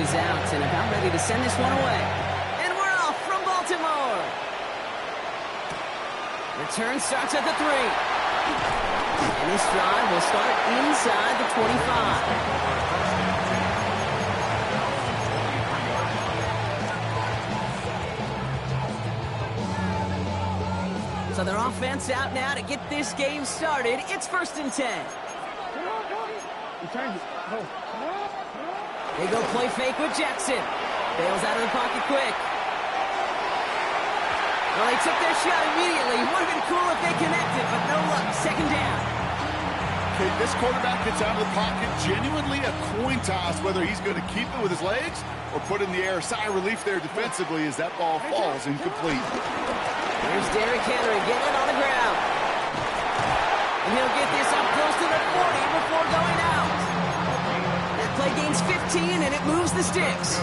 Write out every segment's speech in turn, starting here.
is out and about ready to send this one away. And we're off from Baltimore. Return starts at the 3. And this drive will start inside the 25. So their offense out now to get this game started. It's 1st and 10. They go play fake with Jackson. Bails out of the pocket quick. Well, they took their shot immediately. Would have been cool if they connected, but no luck. 2nd down. Okay, this quarterback gets out of the pocket. Genuinely a coin toss whether he's going to keep it with his legs or put in the air. Sigh of relief there defensively as that ball falls incomplete. Here's Derrick Henry getting it on the ground. And he'll get this up close to the 40 before going out. That play gains 15, and it moves the sticks.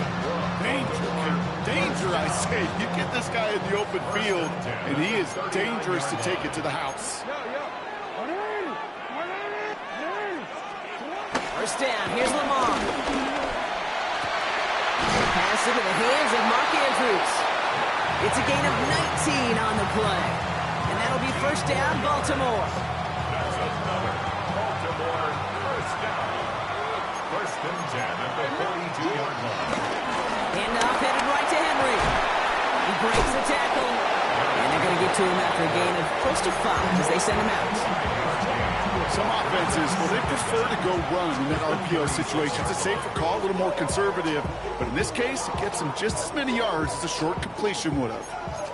Danger, I say. You get this guy in the open field, and he is dangerous to take it to the house. 1st down. Here's Lamar. Pass into the hands of Mark Andrews. It's a gain of 19 on the play. And that'll be 1st down, Baltimore. That's another Baltimore 1st down. 1st and 10 at the 42-yard line. Handoff headed right to Henry. He breaks the tackle. And they're going to get to him after a gain of close to 5 as they send him out. Some offenses, well, they prefer to go run in that RPO situation. It's a safer call, a little more conservative. But in this case, it gets them just as many yards as a short completion would have.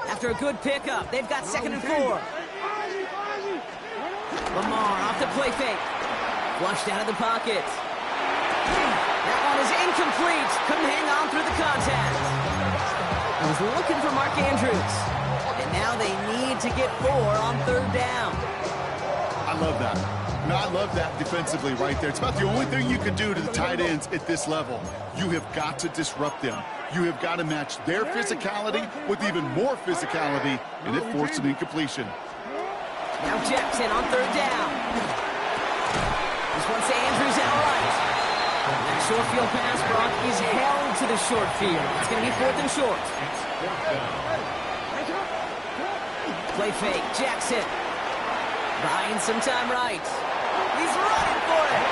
After a good pickup, they've got 2nd and 4. Lamar off the play fake. Flushed out of the pocket. That one is incomplete. Couldn't hang on through the contact. I was looking for Mark Andrews. And now they need to get 4 on 3rd down. I love that. No, I love that defensively right there. It's about the only thing you can do to the tight ends at this level. You have got to disrupt them. You have got to match their physicality with even more physicality, and it forced an incompletion. Now Jackson on 3rd down. This one to Andrews out right. That short field pass, Brock, is held to the short field. It's going to be 4th and short. Play fake, Jackson. Buying some time right. He's running for it.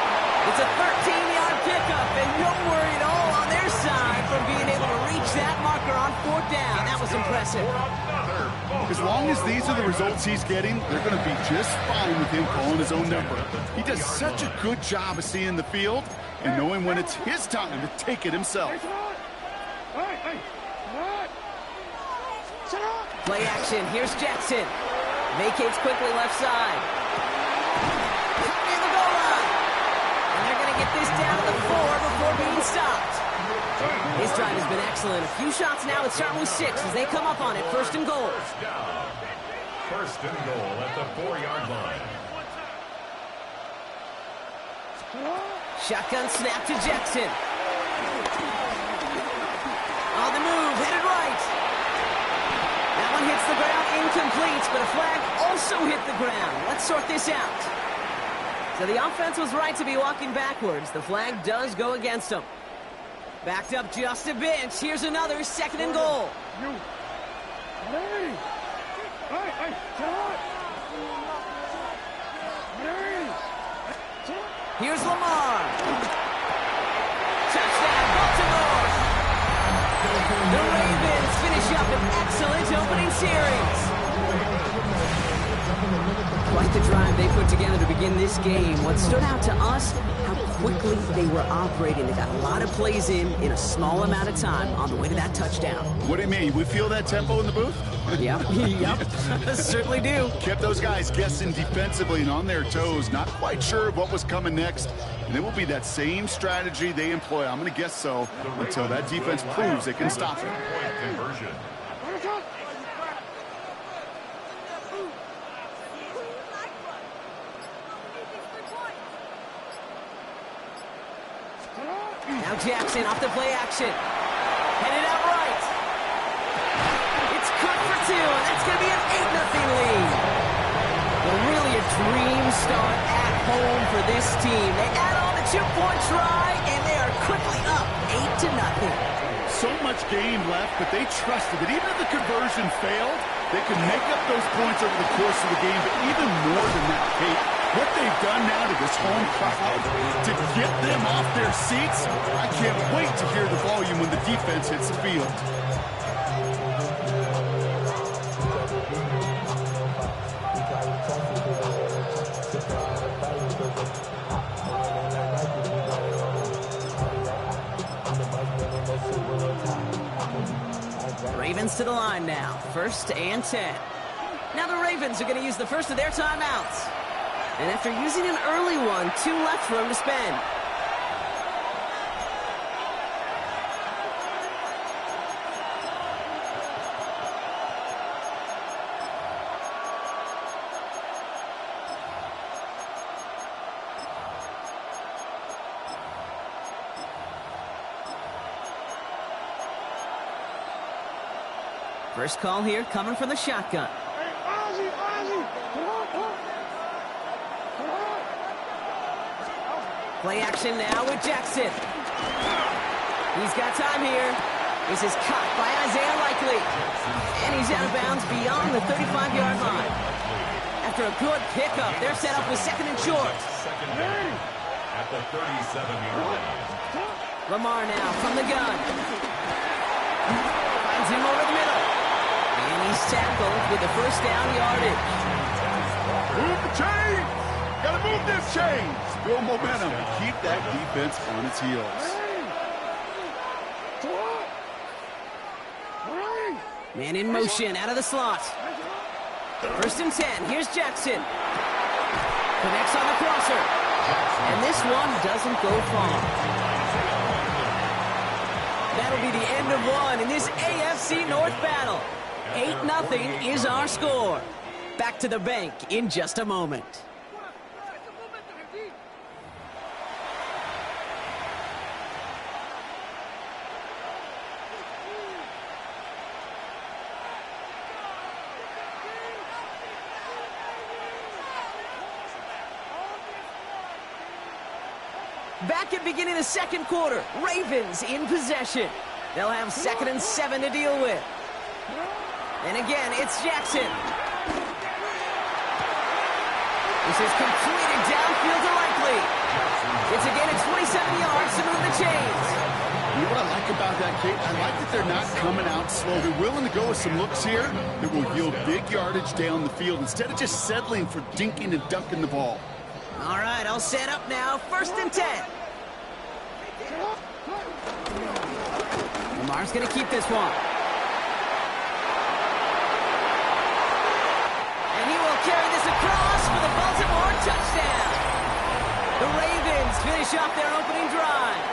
It's a 13-yard pickup, and no worry at all on their side from being able to reach that marker on 4th down. That was impressive. As long as these are the results he's getting, they're going to be just fine with him calling his own number. He does such a good job of seeing the field and knowing when it's his time to take it himself. Play action. Here's Jackson. Vacates quickly left side. Near the goal line. And they're going to get this down to the 4 before being stopped. His drive has been excellent. A few shots now. It's starting with 6 as they come up on it. 1st and goal. 1st and goal at the 4-yard line. Shotgun snap to Jackson. On the move. Headed right. That one hits the ground, incomplete, but a flag also hit the ground. Let's sort this out. So the offense was right to be walking backwards. The flag does go against them. Backed up just a bit. Here's another 2nd and goal. Here's Lamar. Touchdown, Baltimore. The Ravens finish up an excellent opening series. Quite the drive they put together to begin this game. What stood out to us, how quickly they were operating. They got a lot of plays in a small amount of time on the way to that touchdown. What do you mean? We feel that tempo in the booth? Yep. Certainly do. Kept those guys guessing defensively and on their toes, not quite sure what was coming next. And it will be that same strategy they employ, I'm going to guess so, until that defense proves they can stop it. Conversion. Now Jackson off the play action. Headed out right. It's cut for 2, and that's going to be an 8-0 lead. Well, really a dream start at home for this team. They add on the 2-point try, and they are quickly up So much game left, but they trusted that even if the conversion failed, they could make up those points over the course of the game. But even more than that, Kate, what they've done now to this home crowd to get them off their seats, I can't wait to hear the volume when the defense hits the field. Ravens to the line now. 1st and 10. Now the Ravens are going to use the first of their timeouts. And after using an early one, 2 left for him to spend. First call here coming from the shotgun. Play action now with Jackson. He's got time here. This is caught by Isaiah Likely. And he's out of bounds beyond the 35-yard line. After a good pickup, they're set up with 2nd and short. Second down at the 37-yard line. Lamar now from the gun. Finds him over the middle. And he's tackled with the first down yardage. Move the chains! Gotta move this chains! Build momentum and keep that defense on its heels. Man in motion out of the slot. 1st and 10. Here's Jackson. Connects on the crosser. And this one doesn't go far. That'll be the end of one in this AFC North battle. 8-0 is our score. Back to the bank in just a moment. Back at beginning of the 2nd quarter, Ravens in possession. They'll have 2nd and 7 to deal with. And again, it's Jackson. This is completed downfield to Likely. It's a gain of 27 yards to move the chains. You know what I like about that, Kate? I like that they're not coming out slow. They're willing to go with some looks here that will yield big yardage down the field instead of just settling for dinking and dunking the ball. All right, I'll set up now. 1st and 10. Lamar's going to keep this one. And he will carry this across for the Baltimore touchdown. The Ravens finish off their opening drive.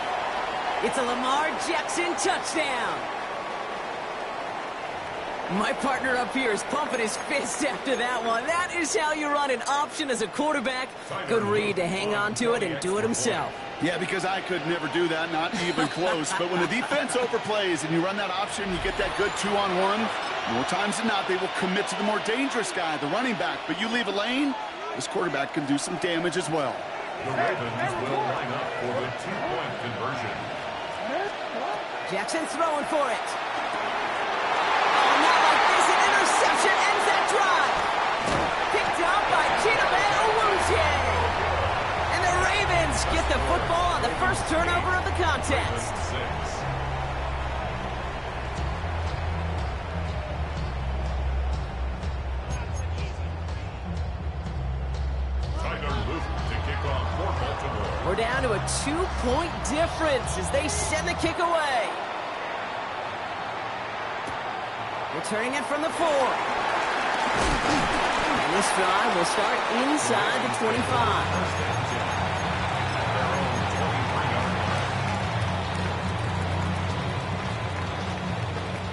It's a Lamar Jackson touchdown. My partner up here is pumping his fist after that one. That is how you run an option as a quarterback. Good read to hang on to it and do it himself. Yeah, because I could never do that, not even close. But when the defense overplays and you run that option, you get that good 2-on-1, more times than not, they will commit to the more dangerous guy, the running back. But you leave a lane, this quarterback can do some damage as well. The Ravens will line up for the 2-point conversion. Jackson throwing for it. Not like this, an interception ends that drive. Picked up by Chidobe Awuzie. And the Ravens get the football on the first turnover of the contest. To kick off for Baltimore. We're down to a 2-point difference as they send the kick away. Returning it from the 4. And this drive will start inside the 25.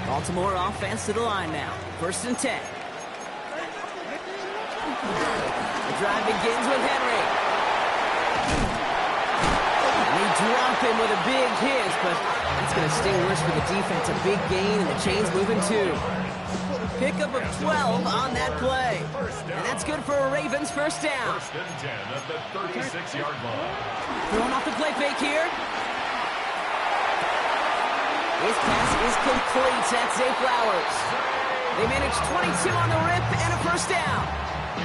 Baltimore offense to the line now. 1st and 10. The drive begins with Henry. And they drop him with a big hit, but that's going to sting worse for the defense. A big gain, and the chain's moving too. Pickup of 12 on that play. And that's good for a Ravens first down. 1st and 10 at the 36-yard line. Throwing off the play fake here. His pass is complete. That's Zay Flowers. They managed 22 on the rip and a first down.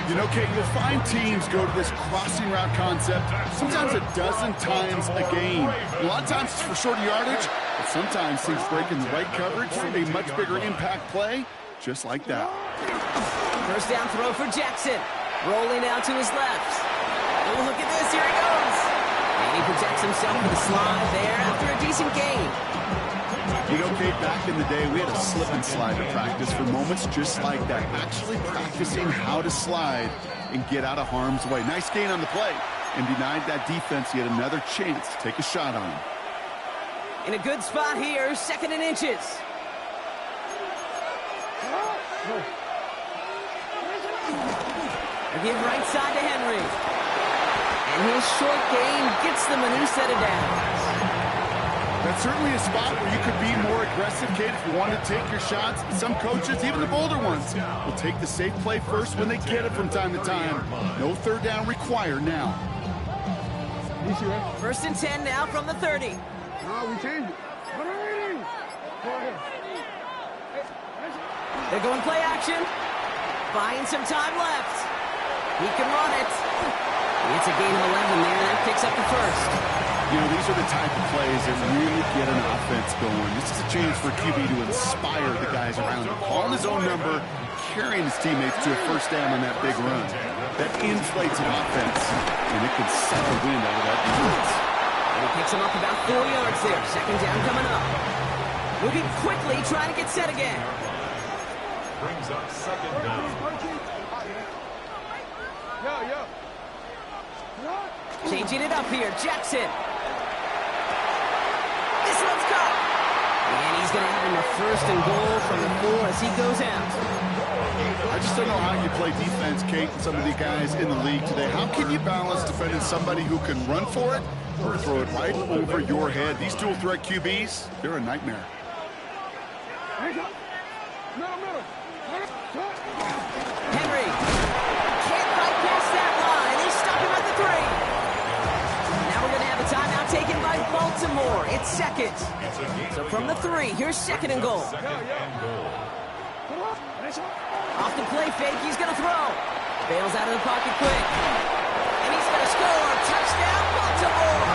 You know, Kate, you'll find teams go to this crossing route concept sometimes a dozen times a game. A lot of times it's for short yardage, but sometimes teams break in the right coverage for a much bigger impact play, just like that. First down throw for Jackson. Rolling out to his left. Oh, look at this. Here he goes. And he protects himself with a slide there after a decent gain. You know, Kate, back in the day, we had a slip and slide to practice for moments just like that. Actually practicing how to slide and get out of harm's way. Nice gain on the play. And denied that defense yet another chance to take a shot on him. In a good spot here, 2nd and inches. Again, right side to Henry. And his short gain gets them a new set of downs. That's certainly a spot where you could be more aggressive, Kate, if you want to take your shots. Some coaches, even the bolder ones, will take the safe play first when they get it from time to time. No third down required now. 1st and 10 now from the 30. No, we changed it. They're going play action. Buying some time left. He can run it. It's a gain of 11 there. That picks up the first. You know, these are the type of plays that really get an offense going. This is a chance for QB to inspire the guys around him. Calling his own number, carrying his teammates to a first down on that big run. That inflates an offense, and it can suck the wind out of that defense. And he picks him up about 4 yards there. 2nd down coming up. Moving quickly, trying to get set again. Brings up 2nd down. Changing it up here, Jackson. This one's caught. And he's going to have him a 1st and goal from the 4 as he goes out. I just don't know how you play defense, Kate, and some of the guys in the league today. How can you balance defending somebody who can run for it or throw it right over your head? These dual threat QBs, they're a nightmare. Henry can't bypass that line. They stop him at the 3. Now we're going to have a timeout taken by Baltimore. It's 2nd. So from the 3, here's 2nd and goal. Off the play fake, he's going to throw. Bails out of the pocket quick. And he's going to score. Touchdown, Baltimore.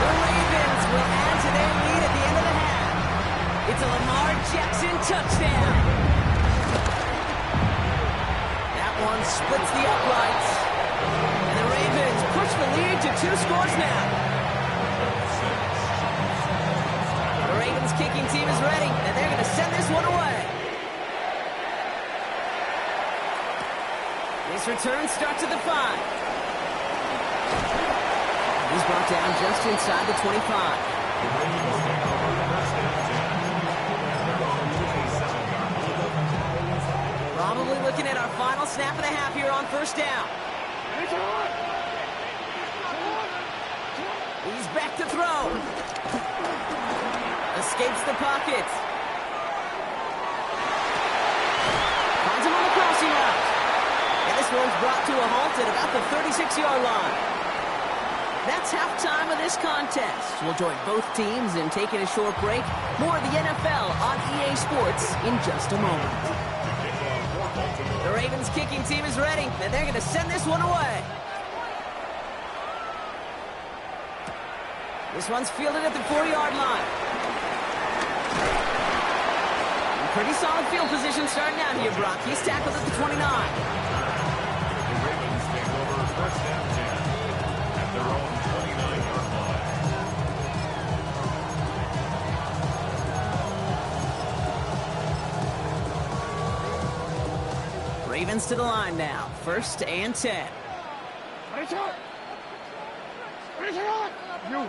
The Ravens will add to their lead at the end of the half. It's a Lamar Jackson touchdown. That one splits the uprights. And the Ravens push the lead to 2 scores now. The Ravens kicking team is ready, and they're going to send this one away. This return starts at the 5. He's brought down just inside the 25. Probably looking at our final snap of the half here on 1st down. He's back to throw. Escapes the pocket. Finds him on the crossing route. And this one's brought to a halt at about the 36-yard line. That's halftime of this contest. We'll join both teams in taking a short break. More of the NFL on EA Sports in just a moment. The Ravens kicking team is ready, and they're going to send this one away. This one's fielded at the 4-yard line. Pretty solid field position starting out here, Brock. He's tackled at the 29. The Ravens take over 1st and 10 at their own 29-yard line. Ravens to the line now. 1st and 10. You.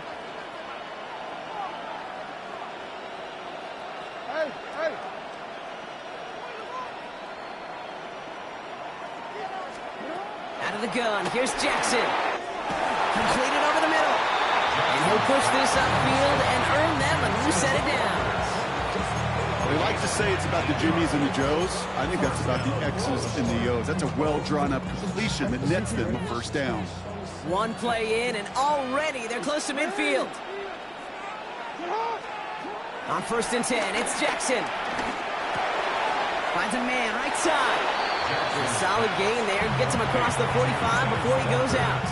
Hey, hey. Out of the gun. Here's Jackson. Completed over the middle. And he'll push this upfield and earn them a new set of downs. They like to say it's about the Jimmies and the Joes. I think that's about the X's and the O's. That's a well-drawn-up completion that nets them a 1st down. One play in, and already they're close to midfield. On 1st and 10, it's Jackson. Finds a man, right side. A solid gain there. Gets him across the 45 before he goes out.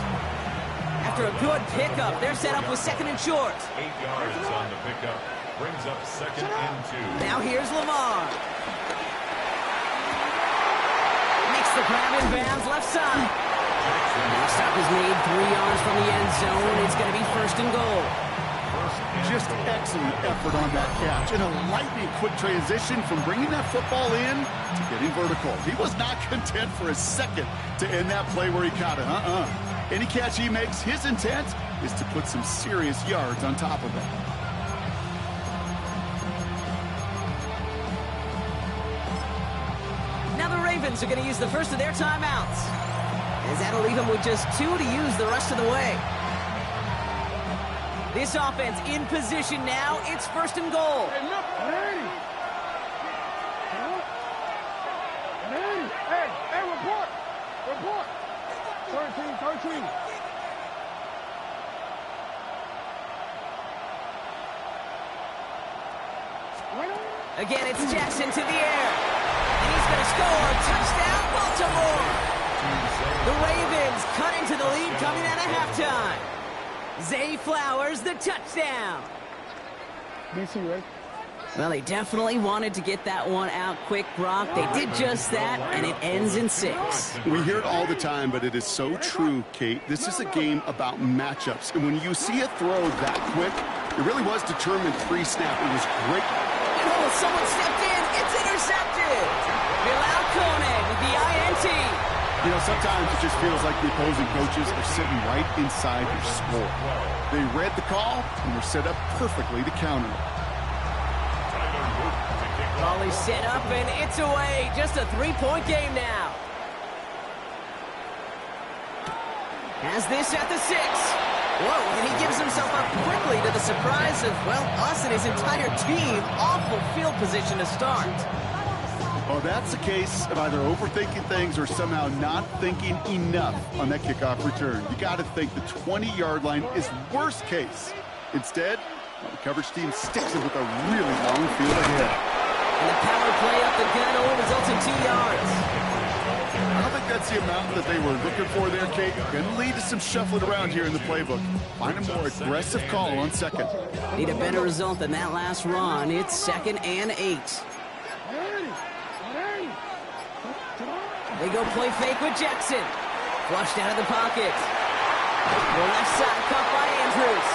After a good pickup, they're set up with 2nd and short. 8 yards on the pickup. Brings up 2nd and 2. Now here's Lamar. Makes the grab in bounds, left side. Now stop is made 3 yards from the end zone. It's going to be 1st and goal. Just excellent effort on that catch. And a lightning quick transition from bringing that football in to getting vertical. He was not content for a second to end that play where he caught it. Any catch he makes, his intent is to put some serious yards on top of it. Now the Ravens are going to use the first of their timeouts, as that'll leave them with just 2 to use the rest of the way. This offense in position now. It's 1st and goal. Hey, look, Manny. Manny, hey, report. Report. 13. Again, it's Jackson to the air. And he's going to score. Touchdown, Baltimore. The Ravens cut into the lead coming out of halftime. Zay Flowers, the touchdown. DC, right? Well, they definitely wanted to get that one out quick, Brock. They did just that, and it ends in 6. We hear it all the time, but it is so true, Kate. This is a game about matchups. And when you see a throw that quick, it really was determined pre-snap. It was great. Oh, someone stepped in. It's intercepted. Bilal Koenig with the INT. You know, sometimes it just feels like the opposing coaches are sitting right inside your score. They read the call, and were set up perfectly to counter it. Ball is set up, and it's away. Just a 3-point game now. Has this at the 6. Whoa, and he gives himself up quickly to the surprise of, well, us and his entire team. Awful field position to start. Well, that's the case of either overthinking things or somehow not thinking enough on that kickoff return. You got to think the 20-yard line is worst case. Instead, the coverage team sticks it with a really long field ahead. And the power play up the gut only results in 2 yards. I don't think that's the amount that they were looking for there, Kate. Going to lead to some shuffling around here in the playbook. Find a more aggressive call on 2nd. Need a better result than that last run. It's 2nd and 8. They go play fake with Jackson. Flushed out of the pocket. The left side caught by Andrews.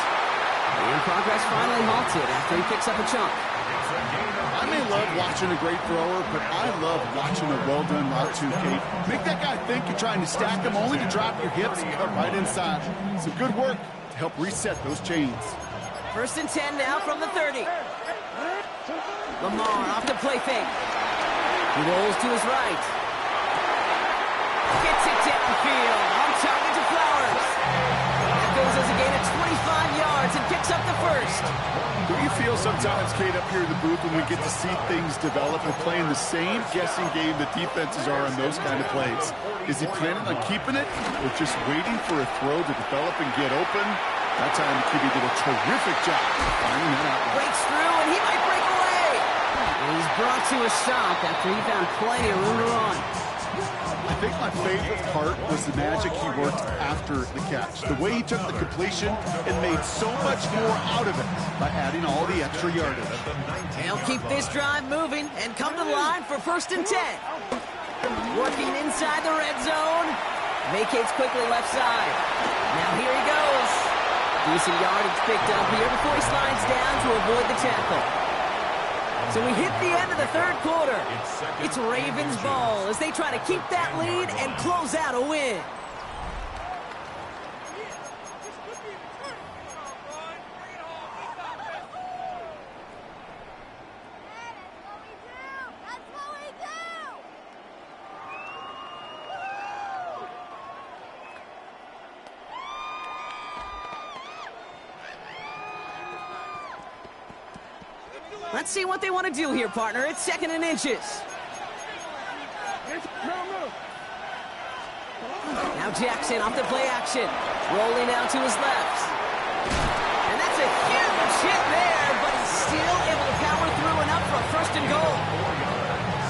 And progress finally halted after he picks up a chunk. I may love watching a great thrower, but I love watching a well-done route too, Kate. Make that guy think you're trying to stack him only to drop your hips and cut right inside. Some good work to help reset those chains. 1st and 10 now from the 30. Lamar off the play fake. He rolls to his right. Gets it downfield. On target to Flowers. That goes as a gain of 25 yards and picks up the 1st. Do you feel sometimes, Kate, up here in the booth when we get to see things develop and playing the same guessing game the defenses are on those kind of plays? Is he planning on keeping it or just waiting for a throw to develop and get open? That time, the QB did a terrific job finding that out. Breaks through, and he might break away. And he's brought to a stop after he found plenty of room to run. I think my favorite part was the magic he worked after the catch. The way he took the completion and made so much more out of it by adding all the extra yardage. They'll keep this drive moving and come to the line for 1st and 10. Working inside the red zone. Vacates quickly left side. Now here he goes. Decent yardage picked up here before he slides down to avoid the tackle. So we hit the end of the 3rd quarter. It's Ravens ball as they try to keep that lead and close out a win. Let's see what they want to do here, partner. It's 2nd and inches. Now Jackson off the play action. Rolling out to his left. And that's a huge hit there, but he's still able to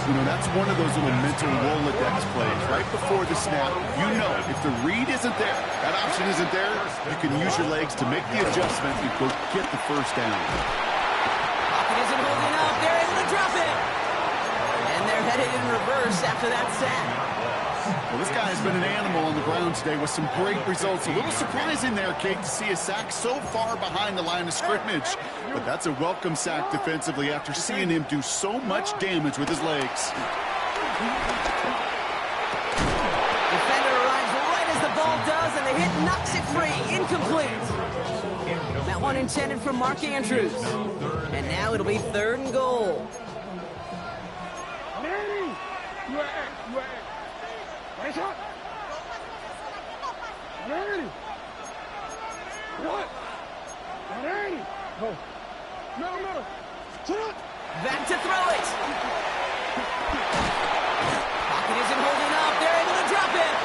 You know, that's one of those little mental Rolodex plays. Right before the snap, you know if the read isn't there, that option isn't there, you can use your legs to make the adjustment and go get the first down. Pocket isn't holding up. They're able to drop it. And they're headed in reverse after that sack. Well, this guy has been an animal on the ground today with some great results. A little surprising there, Kate, to see a sack so far behind the line of scrimmage. But that's a welcome sack defensively after seeing him do so much damage with his legs. Defender arrives right as the ball does, and the hit knocks it free. Incomplete. That one intended for Mark Andrews. And now it'll be 3rd and goal. Nice shot. Ready. What? Ready. Go. No. Shot. Back to throw it. Pocket isn't holding up. They're able to drop it.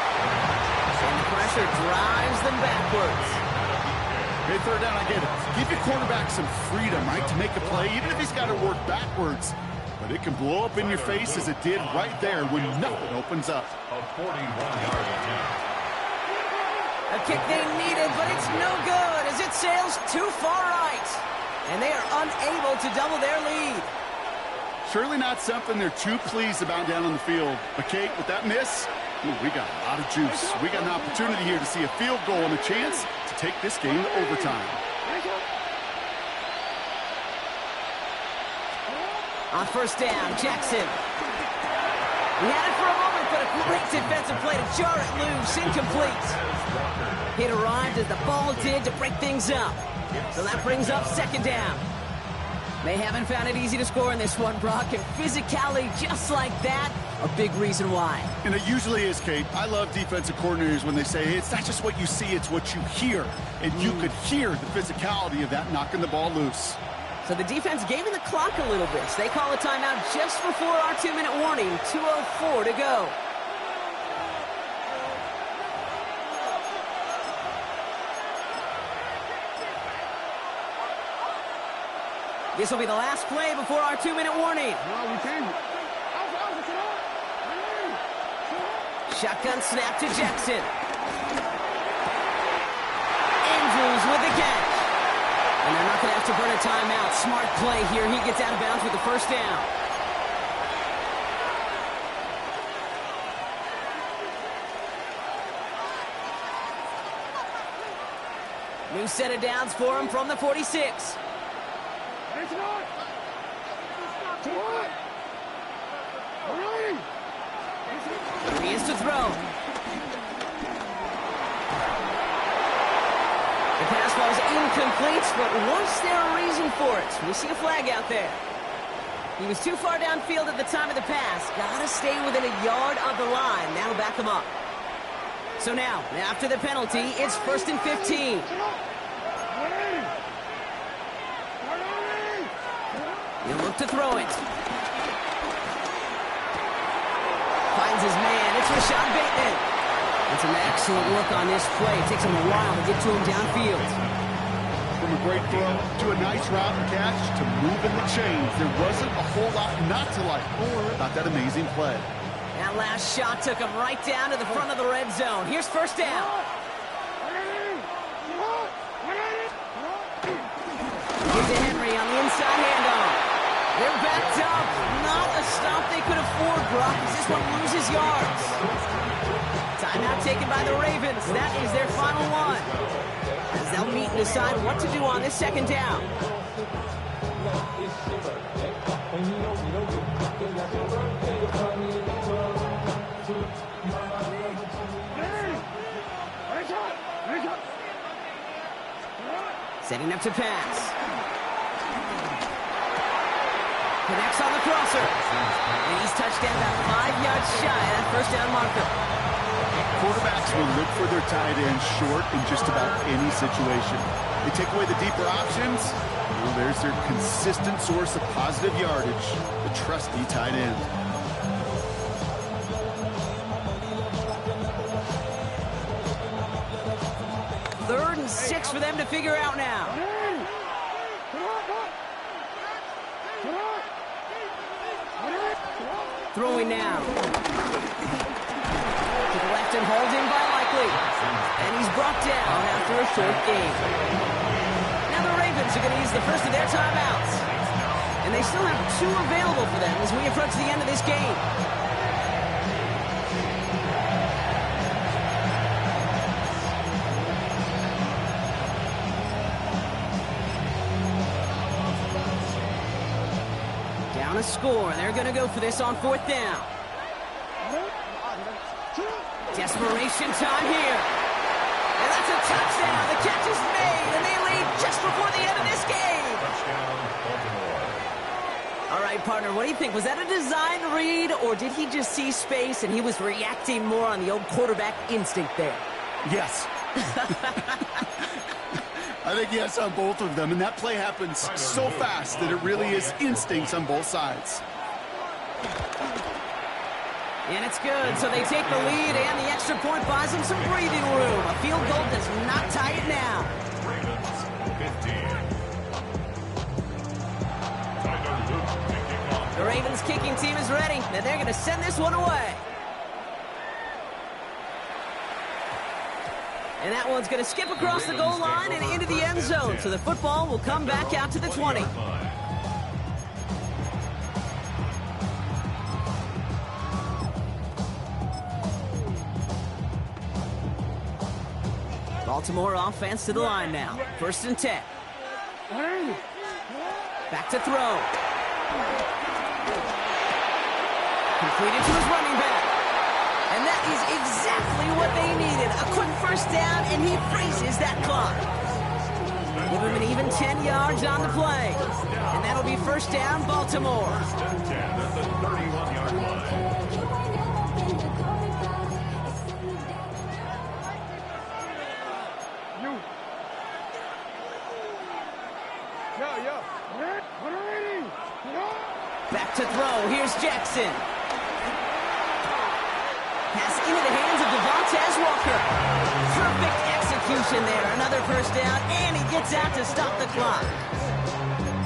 And the pressure drives them backwards. Hey, 3rd down, I get it. Give your quarterback some freedom, right, to make a play, even if he's got to work backwards. But it can blow up in your face as it did right there when nothing opens up. A 41-yard attempt. A kick they needed, but it's no good as it sails too far right. And they are unable to double their lead. Surely not something they're too pleased about down on the field. But, Kate, with that miss, we got a lot of juice. We got an opportunity here to see a field goal and a chance to take this game to overtime. On 1st down, Jackson. He had it for a moment, but a great defensive play to jar it loose. Incomplete. It arrived as the ball did to break things up. So that brings up 2nd down. They haven't found it easy to score in this one, Brock, and physicality just like that, a big reason why. And it usually is, Kate. I love defensive coordinators when they say, hey, it's not just what you see, it's what you hear. And you could hear the physicality of that knocking the ball loose. So the defense gave him the clock a little bit. So they call a timeout just before our 2-minute warning. 2:04 to go. This will be the last play before our 2-minute warning. No, we can't. Shotgun snap to Jackson. Andrews with the catch. And they're not going to have to burn a timeout. Smart play here. He gets out of bounds with the 1st down. New set of downs for him from the 46. He is to throw. The pass ball is incomplete, but was there a reason for it? We see a flag out there. He was too far downfield at the time of the pass. Gotta stay within a yard of the line. That'll back him up. So now, after the penalty, it's 1st and 15. He'll look to throw it. Finds his man. It's Rashad Bateman. And some excellent work on this play. It takes him a while to get to him downfield. From a great throw to a nice route and catch to moving the chains. There wasn't a whole lot not to like about that amazing play. That last shot took him right down to the front of the red zone. Here's 1st down. Gives to Henry on the inside handoff. They're backed up. Not a stop they could afford, Brock, as this one loses yards. Timeout taken by the Ravens. That is their final one. As they'll meet and decide what to do on this 2nd down. Setting up to pass. Connects on the crosser. And he's touched down about 5 yards shy of that 1st down marker. Quarterbacks will look for their tight end short in just about any situation. They take away the deeper options. Well, there's their consistent source of positive yardage, the trusty tight end. Third and 6 for them to figure out now. Throwing now. To the left and hauled in by Likely. And he's brought down after a short gain. Now the Ravens are going to use the first of their timeouts. And they still have 2 available for them as we approach the end of this game. Down a score. They're going to go for this on 4th down. Desperation time here. And that's a touchdown. The catch is made, and they lead just before the end of this game. Touchdown, Baltimore. All right, partner, what do you think? Was that a design read, or did he just see space and he was reacting more on the old quarterback instinct there? Yes. I think yes on both of them, and that play happens so fast that it really is instincts on both sides. And it's good, so they take the lead, and the extra point buys them some breathing room. A field goal does not tie it now. Ravens, 15. Tyler Luke kicking off. The Ravens kicking team is ready, and they're going to send this one away. And that one's going to skip across the goal line and into the end zone, so the football will come back out to the 20. Baltimore offense to the line now. 1st and 10. Back to throw. Completed to his running back. And that is exactly what they needed. A quick 1st down, and he freezes that clock. Give him an even 10 yards on the play. And that'll be 1st down, Baltimore. 1st and 10 at the 31-yard line. Back to throw. Here's Jackson. Pass into the hands of Devontae Walker. Perfect execution there. Another 1st down, and he gets out to stop the clock.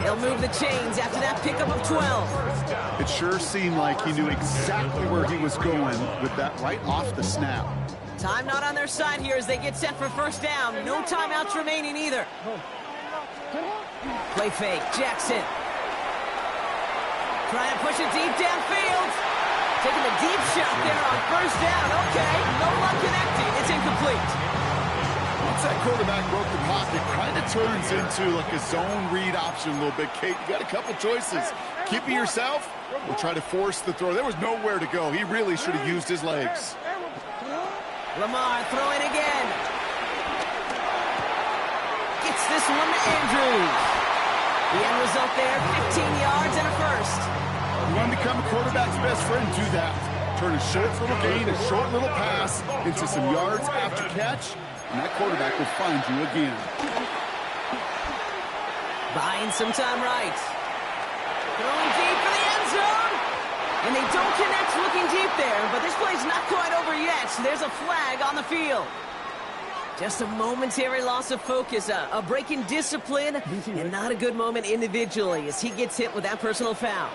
He'll move the chains after that pickup of 12. It sure seemed like he knew exactly where he was going with that right off the snap. Time not on their side here as they get set for 1st down. No timeouts remaining either. Play fake. Jackson. Trying to push it deep downfield. Taking a deep shot there on 1st down. Okay, no luck connecting. It's incomplete. Once that quarterback broke the pocket, it kind of turns into like a zone read option a little bit. Kate, you got a couple choices. Keep it yourself or try to force the throw. There was nowhere to go. He really should have used his legs. Lamar throwing again. Gets this one to Andrews. The end result there, 15 yards and a 1st. You want to become a quarterback's best friend, do that. Turn a short little gain, a short little pass into some yards after catch, and that quarterback will find you again. Buying some time right. Throwing deep for the end zone. And they don't connect looking deep there, but this play's not quite over yet, so there's a flag on the field. Just a momentary loss of focus, a break in discipline, and not a good moment individually as he gets hit with that personal foul.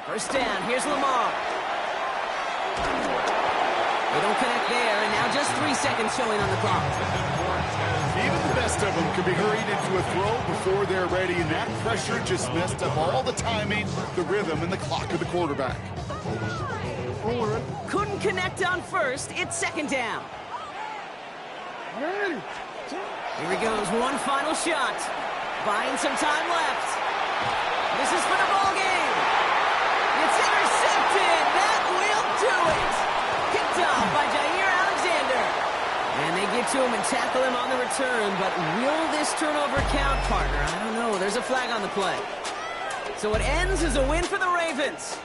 First down, here's Lamar. They don't connect there, and now just 3 seconds showing on the clock. Even the best of them can be hurried into a throw before they're ready, and that pressure just messed up all the timing, the rhythm, and the clock of the quarterback. Couldn't connect on 1st, it's 2nd down. Here he goes, one final shot. Buying some time left. This is for the ball game. It's intercepted. That will do it. Picked off by Jair Alexander. And they get to him and tackle him on the return. But will this turnover count, partner? I don't know. There's a flag on the play. So it ends as a win for the Ravens.